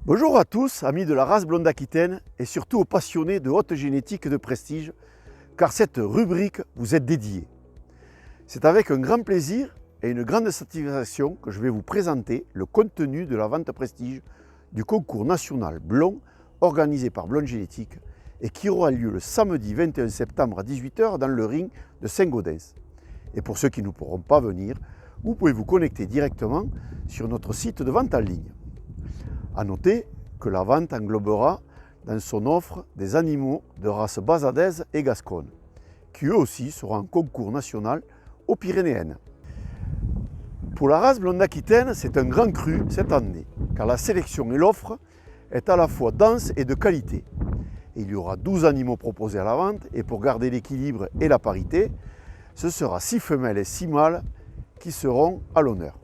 Bonjour à tous, amis de la race blonde aquitaine et surtout aux passionnés de haute génétique de prestige, car cette rubrique vous est dédiée. C'est avec un grand plaisir et une grande satisfaction que je vais vous présenter le contenu de la vente prestige du concours national blond organisé par Blonde Génétique et qui aura lieu le samedi 21 septembre à 18 h dans le ring de Saint-Gaudens. Et pour ceux qui ne pourront pas venir, vous pouvez vous connecter directement sur notre site de vente en ligne. A noter que la vente englobera dans son offre des animaux de race basadaise et gasconne, qui eux aussi seront en concours national aux Pyrénéennes. Pour la race blonde aquitaine, c'est un grand cru cette année, car la sélection et l'offre est à la fois dense et de qualité. Il y aura 12 animaux proposés à la vente et pour garder l'équilibre et la parité, ce sera 6 femelles et 6 mâles qui seront à l'honneur.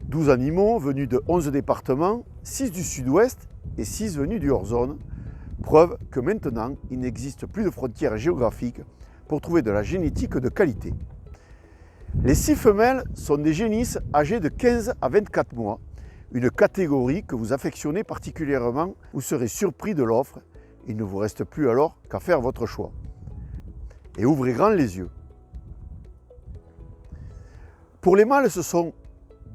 12 animaux venus de 11 départements, 6 du sud-ouest et 6 venus du hors-zone. Preuve que maintenant, il n'existe plus de frontières géographiques pour trouver de la génétique de qualité. Les 6 femelles sont des génisses âgées de 15 à 24 mois, une catégorie que vous affectionnez particulièrement. Vous serez surpris de l'offre. Il ne vous reste plus alors qu'à faire votre choix. Et ouvrez grand les yeux. Pour les mâles, ce sont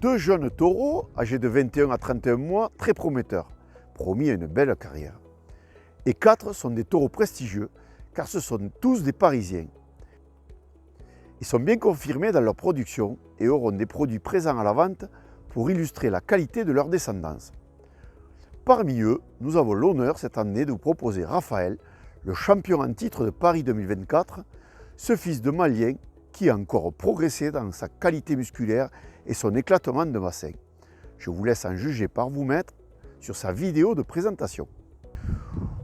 2 jeunes taureaux âgés de 21 à 31 mois, très prometteurs, promis à une belle carrière. Et 4 sont des taureaux prestigieux, car ce sont tous des Parisiens. Ils sont bien confirmés dans leur production et auront des produits présents à la vente pour illustrer la qualité de leur descendance. Parmi eux, nous avons l'honneur cette année de vous proposer Raphaël, le champion en titre de Paris 2024, ce fils de Malien qui a encore progressé dans sa qualité musculaire et son éclatement de bassin. Je vous laisse en juger par vous-même sur sa vidéo de présentation.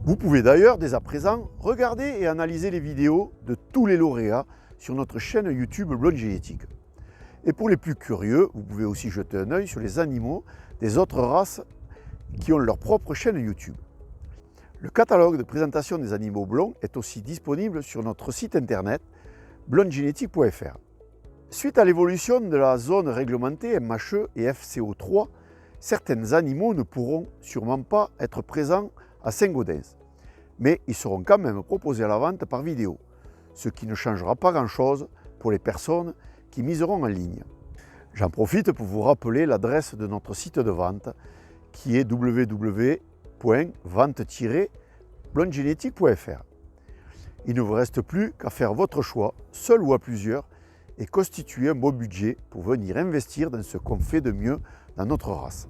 Vous pouvez d'ailleurs dès à présent regarder et analyser les vidéos de tous les lauréats sur notre chaîne YouTube Blonde Génétique. Et pour les plus curieux, vous pouvez aussi jeter un œil sur les animaux des autres races qui ont leur propre chaîne YouTube. Le catalogue de présentation des animaux blonds est aussi disponible sur notre site internet blondegénétique.fr. Suite à l'évolution de la zone réglementée MHE et FCO3, certains animaux ne pourront sûrement pas être présents à Saint-Gaudens, mais ils seront quand même proposés à la vente par vidéo, ce qui ne changera pas grand-chose pour les personnes qui miseront en ligne. J'en profite pour vous rappeler l'adresse de notre site de vente qui est www.vente-blondegénétique.fr. Il ne vous reste plus qu'à faire votre choix, seul ou à plusieurs, et constituer un beau budget pour venir investir dans ce qu'on fait de mieux dans notre race.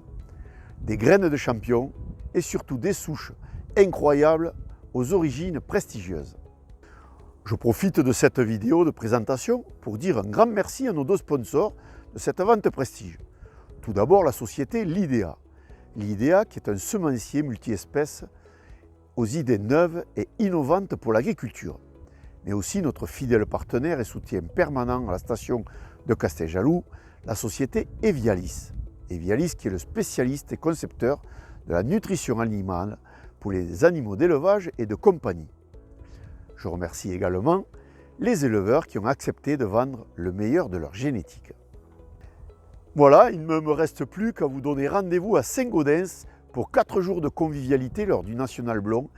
Des graines de champions et surtout des souches incroyables aux origines prestigieuses. Je profite de cette vidéo de présentation pour dire un grand merci à nos 2 sponsors de cette vente prestige. Tout d'abord la société Lidea. Lidea qui est un semencier multi-espèces aux idées neuves et innovantes pour l'agriculture, mais aussi notre fidèle partenaire et soutien permanent à la station de Casteljaloux, la société Evialis. Evialis qui est le spécialiste et concepteur de la nutrition animale pour les animaux d'élevage et de compagnie. Je remercie également les éleveurs qui ont accepté de vendre le meilleur de leur génétique. Voilà, il ne me reste plus qu'à vous donner rendez-vous à Saint-Gaudens pour 4 jours de convivialité lors du National Blond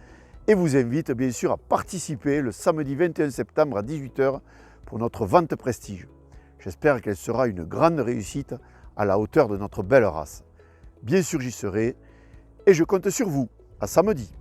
et vous invite bien sûr à participer le samedi 21 septembre à 18 h pour notre vente prestige. J'espère qu'elle sera une grande réussite à la hauteur de notre belle race. Bien sûr j'y serai et je compte sur vous. À samedi.